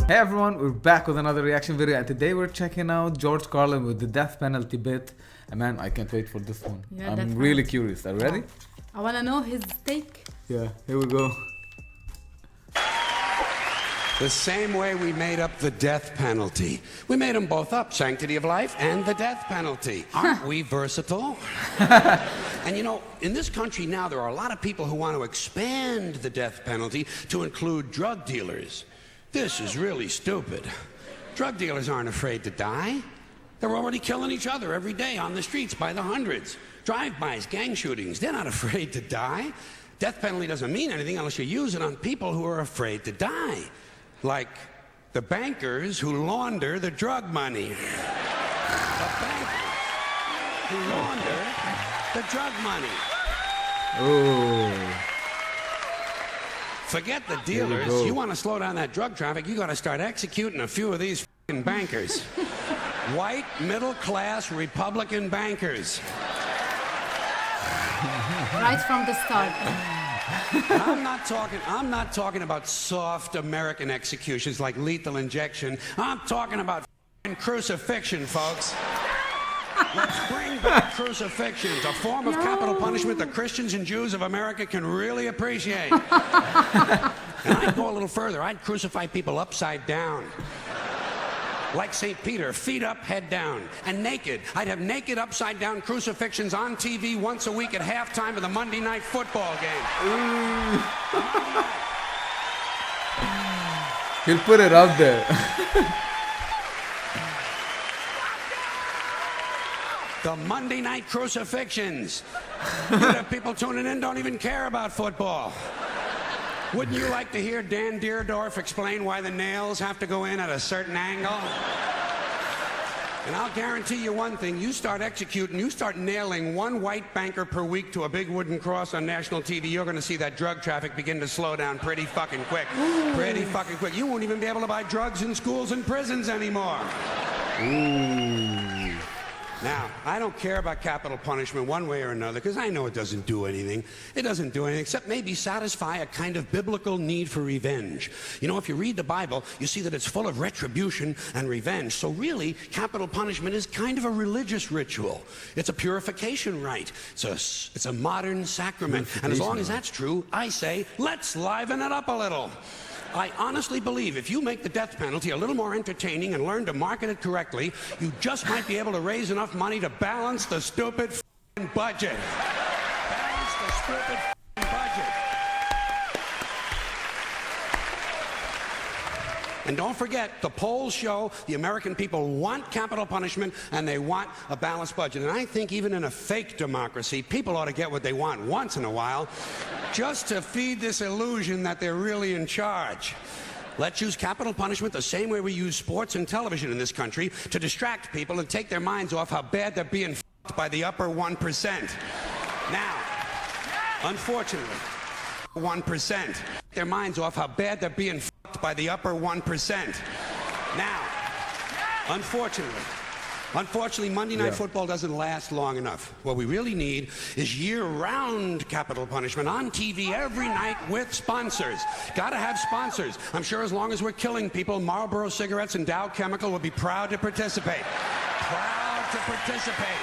Hey everyone, we're back with another reaction video, and today we're checking out George Carlin with the death penalty bit. And man, I can't wait for this one. Yeah, I'm really curious. Are you ready? I wanna know his take. Yeah, here we go. The same way we made up the death penalty. We made them both up, sanctity of life and the death penalty. Aren't we versatile? And you know, in this country now, there are a lot of people who want to expand the death penalty to include drug dealers. This is really stupid. Drug dealers aren't afraid to die. They're already killing each other every day on the streets by the hundreds. Drive-bys, gang shootings, they're not afraid to die. Death penalty doesn't mean anything unless you use it on people who are afraid to die. Like the bankers who launder the drug money. The bankers who launder the drug money. Oh. Forget the dealers. You want to slow down that drug traffic, you got to start executing a few of these f***ing bankers. White, middle-class Republican bankers. Right from the start. I'm not talking about soft American executions like lethal injection. I'm talking about f***ing crucifixion, folks. Let's bring back crucifixion, a form of capital punishment the Christians and Jews of America can really appreciate. And I'd go a little further. I'd crucify people upside down. Like St. Peter, feet up, head down, and naked. I'd have naked upside-down crucifixions on TV once a week at halftime of the Monday Night Football game. He'll put it up there. The Monday Night Crucifixions. You'd have people tuning in don't even care about football. Wouldn't you like to hear Dan Deerdorf explain why the nails have to go in at a certain angle? And I'll guarantee you one thing, you start executing, you start nailing one white banker per week to a big wooden cross on national TV, you're gonna see that drug traffic begin to slow down pretty fucking quick. Pretty fucking quick. You won't even be able to buy drugs in schools and prisons anymore. Now, I don't care about capital punishment one way or another, because I know it doesn't do anything. It doesn't do anything except maybe satisfy a kind of biblical need for revenge. You know, if you read the Bible, you see that it's full of retribution and revenge. So really, capital punishment is kind of a religious ritual. It's a purification rite. It's a modern sacrament. And as long as that's true, I say, let's liven it up a little. I honestly believe if you make the death penalty a little more entertaining and learn to market it correctly, you just might be able to raise enough money to balance the stupid f***ing budget. Balance the stupid f***ing budget. And don't forget, the polls show the American people want capital punishment and they want a balanced budget. And I think even in a fake democracy, people ought to get what they want once in a while, just to feed this illusion that they're really in charge. Let's use capital punishment the same way we use sports and television in this country to distract people and take their minds off how bad they're being f***ed by the upper 1%. Now, unfortunately, 1%. Their minds off how bad they're being f***ed by the upper 1%. Now, unfortunately, Monday Night Football doesn't last long enough. What we really need is year-round capital punishment on TV every night with sponsors. Gotta have sponsors. I'm sure as long as we're killing people, Marlboro Cigarettes and Dow Chemical will be proud to participate. Proud to participate.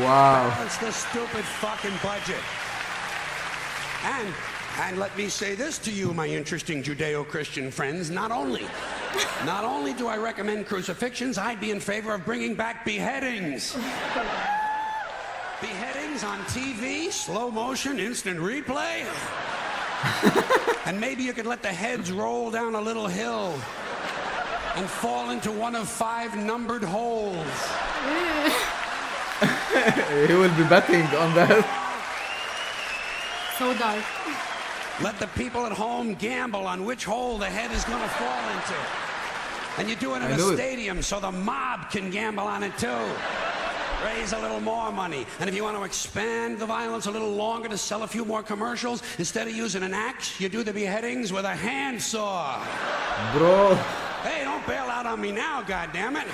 Wow. Balance the stupid fucking budget. And let me say this to you, my interesting Judeo-Christian friends, not only do I recommend crucifixions, I'd be in favor of bringing back beheadings. Beheadings on TV, slow motion, instant replay. And maybe you could let the heads roll down a little hill and fall into one of 5 numbered holes. He will be betting on that. So dark. Let the people at home gamble on which hole the head is going to fall into. And you do it in a stadium so the mob can gamble on it too. Raise a little more money. And if you want to expand the violence a little longer to sell a few more commercials, instead of using an axe, you do the beheadings with a handsaw. Bro. Hey, don't bail out on me now, goddammit.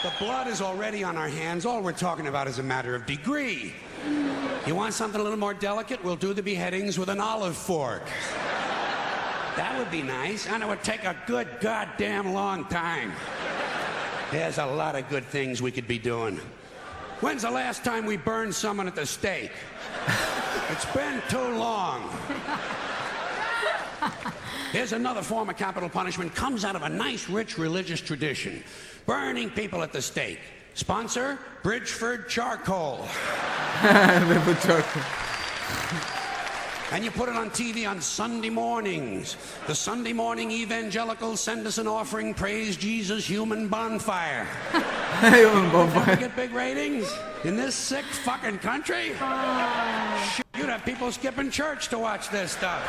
The blood is already on our hands. All we're talking about is a matter of degree. You want something a little more delicate? We'll do the beheadings with an olive fork. That would be nice, and it would take a good goddamn long time. There's a lot of good things we could be doing. When's the last time we burned someone at the stake? It's been too long. Here's another form of capital punishment. Comes out of a nice, rich religious tradition. Burning people at the stake. Sponsor, Bridgeford Charcoal. They put charcoal. And you put it on TV on Sunday mornings. The Sunday morning evangelicals send us an offering, praise Jesus, human bonfire. Human bonfire. Get big ratings in this sick fucking country? Shit, you'd have people skipping church to watch this stuff.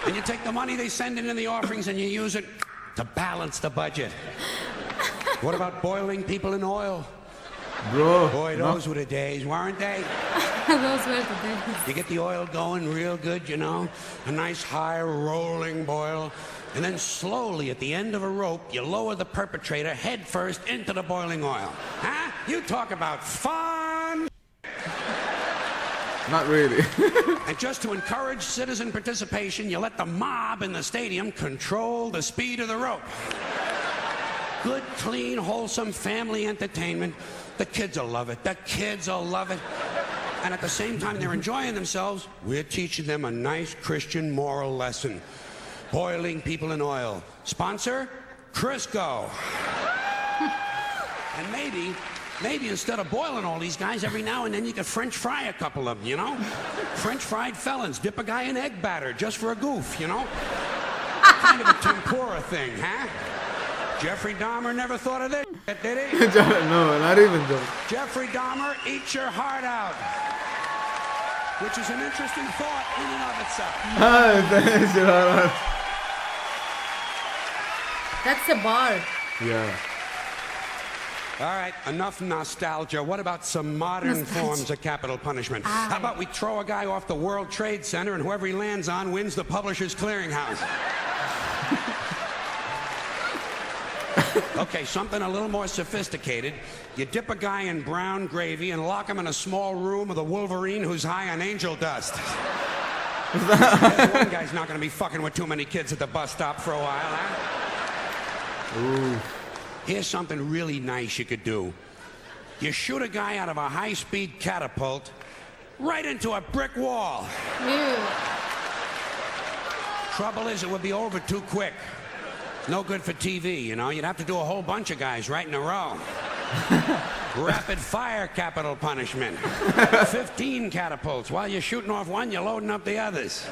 And you take the money they send in the offerings and you use it to balance the budget. What about boiling people in oil? Bro. Boy, those were the days, weren't they? Those were the days. You get the oil going real good, you know, a nice high rolling boil, and then slowly at the end of a rope, you lower the perpetrator head first into the boiling oil. Huh? You talk about fun! Not really. And just to encourage citizen participation, you let the mob in the stadium control the speed of the rope. Good, clean, wholesome family entertainment. The kids will love it. The kids will love it. And at the same time they're enjoying themselves, we're teaching them a nice Christian moral lesson. Boiling people in oil. Sponsor, Crisco. And maybe instead of boiling all these guys, every now and then you could French fry a couple of them, you know? French fried felons. Dip a guy in egg batter just for a goof, you know? Kind of a tempura thing, huh? Jeffrey Dahmer never thought of this, did he? No, not even though. Jeffrey Dahmer, eat your heart out. Which is an interesting thought in and of itself. That's a bar. Yeah. All right, enough nostalgia. What about some modern forms of capital punishment? How about we throw a guy off the World Trade Center and whoever he lands on wins the Publishers Clearinghouse? Okay, something a little more sophisticated. You dip a guy in brown gravy and lock him in a small room with a Wolverine who's high on angel dust. One guy's not going to be fucking with too many kids at the bus stop for a while, huh? Ooh. Here's something really nice you could do. You shoot a guy out of a high-speed catapult right into a brick wall. Ew. Trouble is, it would be over too quick. No good for TV, you know? You'd have to do a whole bunch of guys right in a row. Rapid fire capital punishment. 15 catapults. While you're shooting off one, you're loading up the others.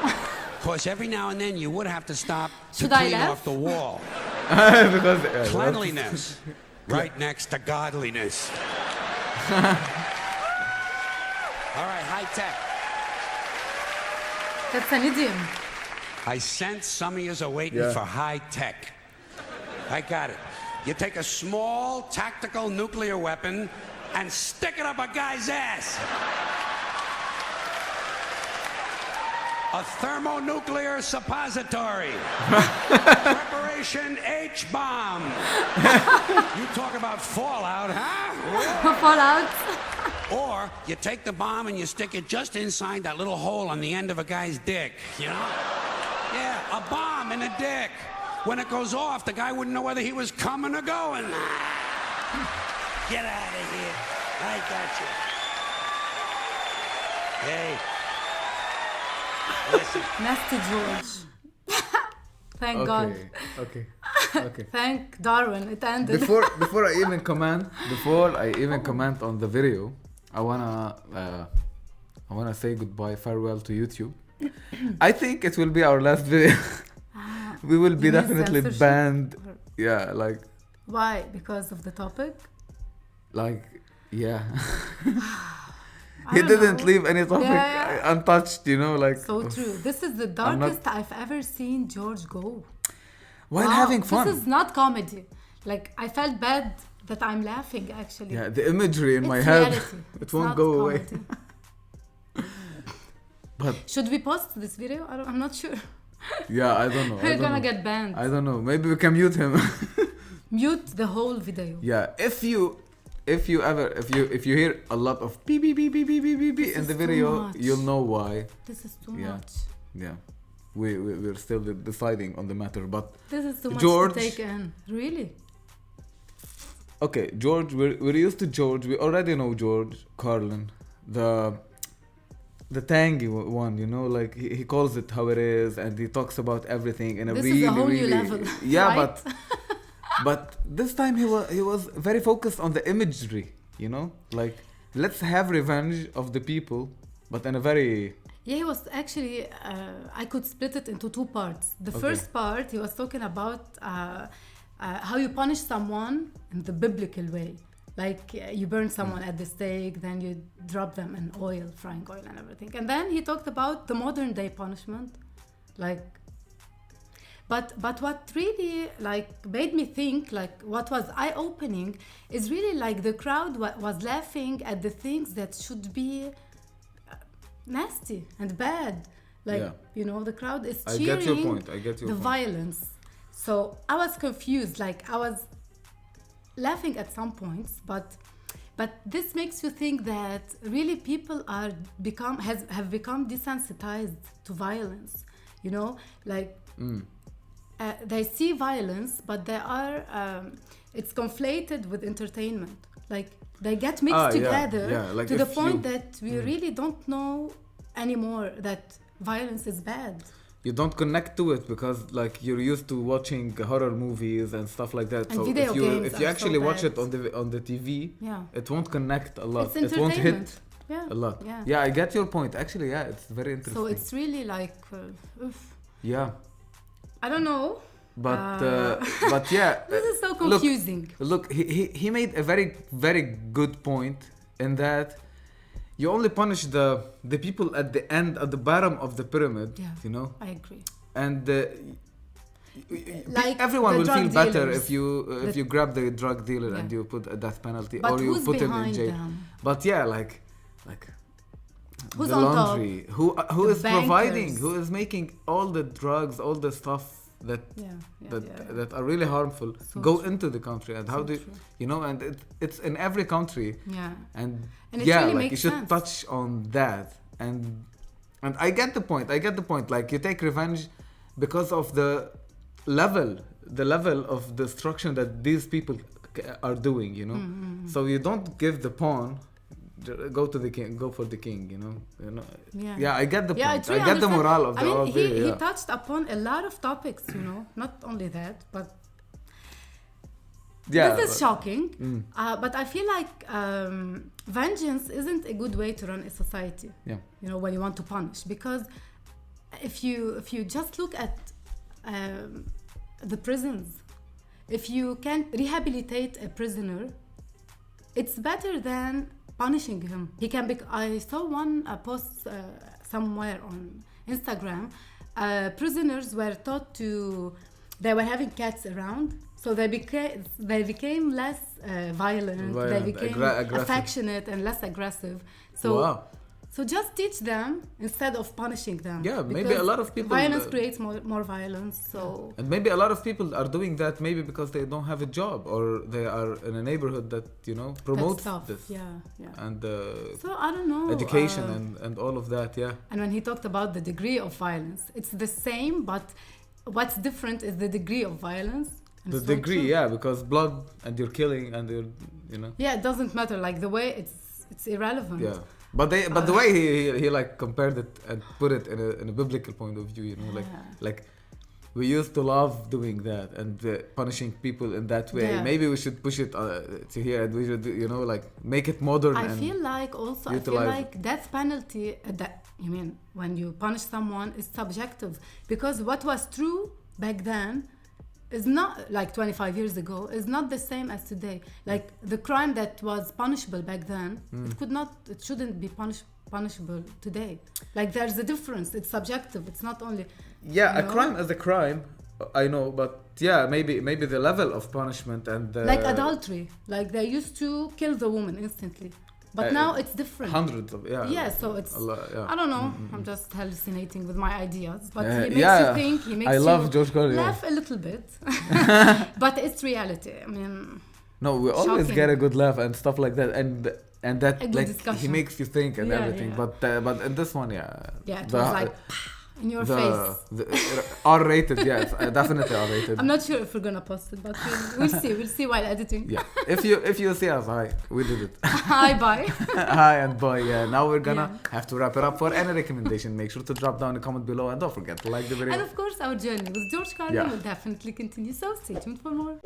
Of course, every now and then you would have to stop to clean off the wall. Because Cleanliness. Right next to godliness. All right, high tech. That's an idiom. I sense some of yous are waiting for high tech. I got it. You take a small tactical nuclear weapon and stick it up a guy's ass. A thermonuclear suppository. Preparation H-bomb. You talk about fallout, huh? Fallout. Or you take the bomb and you stick it just inside that little hole on the end of a guy's dick, you know? Yeah, a bomb in the dick. When it goes off, the guy wouldn't know whether he was coming or going. Get out of here. I got you. Hey. Listen. Nasty George. Thank God. Okay. Thank Darwin. It ended. Before I even comment on the video, I wanna say goodbye, farewell to YouTube. I think it will be our last video. We will be definitely banned. Yeah, like. Why? Because of the topic? Like, yeah. He didn't leave any topic untouched, you know, like. So true. This is the darkest I've ever seen George go. While having fun. This is not comedy. Like, I felt bad that I'm laughing, actually. Yeah, the imagery in my reality. head, it It's won't not go comedy. away. But should we post this video? I'm not sure. Yeah, I don't know. We're gonna get banned. I don't know. Maybe we can mute him. Mute the whole video. Yeah, if you hear a lot of beep beep beep beep beep beep beep in the video, you'll know why. This is too much. Yeah. we're still deciding on the matter. But This is too much George, to take in. Really? okay, George, we're used to George. We already know George Carlin, the tangy one, you know, like he calls it how it is, and he talks about everything in a This really, is a whole really, new level. yeah, right? but this time he was very focused on the imagery, you know, like let's have revenge of the people, but in a very Yeah, he was actually, I could split it into two parts. The Okay. first part, he was talking about how you punish someone in the biblical way. Like you burn someone at the stake, then you drop them in oil, frying oil and everything. And then he talked about the modern day punishment. Like, but what really like made me think, like what was eye-opening is really like the crowd was laughing at the things that should be nasty and bad. Like, Yeah. you know, the crowd is I cheering get your point. I get your the point. violence. So I was confused, like I was laughing at some points, but this makes you think that really people are have become desensitized to violence, you know, like they see violence, but they are it's conflated with entertainment, like they get mixed together like to the if point you- that we really don't know anymore that violence is bad. you don't connect to it because like you're used to watching horror movies and stuff like that. And so video games if you are actually so watch bad. it on the TV, Yeah, it won't connect a lot. it's It won't hit entertainment. Yeah, a lot. Yeah. I get your point. Actually, yeah, it's very interesting. So it's really like, oof. yeah, I don't know. but yeah, This is so confusing. look, he made a very very good point in that you only punish the people at the end, at the bottom of the pyramid. Yeah. You know, I agree. and Like everyone the will feel drug better dealers. if you grab the drug dealer and Yeah. you put a death penalty But or you who's put him in behind jail. them? But yeah, like Who's the on laundry, who The is providing, bankers. who is making all the drugs, all the stuff that that are really harmful So go true. into the country, and how So do true. you know? And it's in every country, Yeah. and And it yeah, really like makes you should sense. touch on that. And I get the point. I get the point. Like you take revenge because of the level of destruction that these people are doing. You know, so you don't give the pawn. Go to the king. Go for the king. You know. Yeah. I get the Yeah, I point. truly I get the understand. morale of I the mean, whole video. he Yeah. touched upon a lot of topics, you know, not only that, but this is shocking. But I feel like vengeance isn't a good way to run a society. Yeah. You know, when you want to punish, because if you just look at the prisons, if you can rehabilitate a prisoner, it's better than punishing him. He can be. I saw one post somewhere on Instagram. Prisoners were taught to. They were having cats around, so they became less violent. They became aggressive. affectionate and less aggressive. So. Wow. So just teach them instead of punishing them. Yeah, maybe because a lot of people, violence creates more violence. So And maybe a lot of people are doing that maybe because they don't have a job or they are in a neighborhood that promotes that's tough. this Yeah. and So I don't know. education and all of that. Yeah. And when he talked about the degree of violence, it's the same, but what's different is the degree of violence. And The it's so degree, true. yeah, because blood and you're killing and you're Yeah, it doesn't matter. Like the way it's irrelevant. yeah. But the way he like compared it and put it in a biblical point of view, like we used to love doing that and punishing people in that way. Yeah. Maybe we should push it to here, and we should like make it modern. I and feel like also death penalty that you mean when you punish someone is subjective, because what was true back then is not like 25 years ago is not the same as today. Like the crime that was punishable back then, it shouldn't be punishable today. Like there's a difference. It's subjective. It's not only a crime is a crime. I know, but yeah, maybe the level of punishment and like adultery. Like they used to kill the woman instantly, but now it's different. Hundreds of So it's a lot, yeah. I don't know. I'm just hallucinating with my ideas, but he makes yeah. you think. He makes I love George Carlin. laugh a little bit, but it's reality. I mean, no, we always shocking. get a good laugh and stuff like that, and that A good like discussion. he makes you think and Yeah, everything. yeah. But in this one, yeah, it the- was like In your face. The R-rated, yes, definitely R-rated. I'm not sure if we're gonna post it, but we'll see. We'll see while editing. Yeah, if you see us, hi, we did it. Hi, bye. Hi and bye. Yeah, now we're gonna have to wrap it up. For any recommendation, make sure to drop down a comment below, and don't forget to like the video. And of course, our journey with George Carlin Yeah. will definitely continue. So stay tuned for more.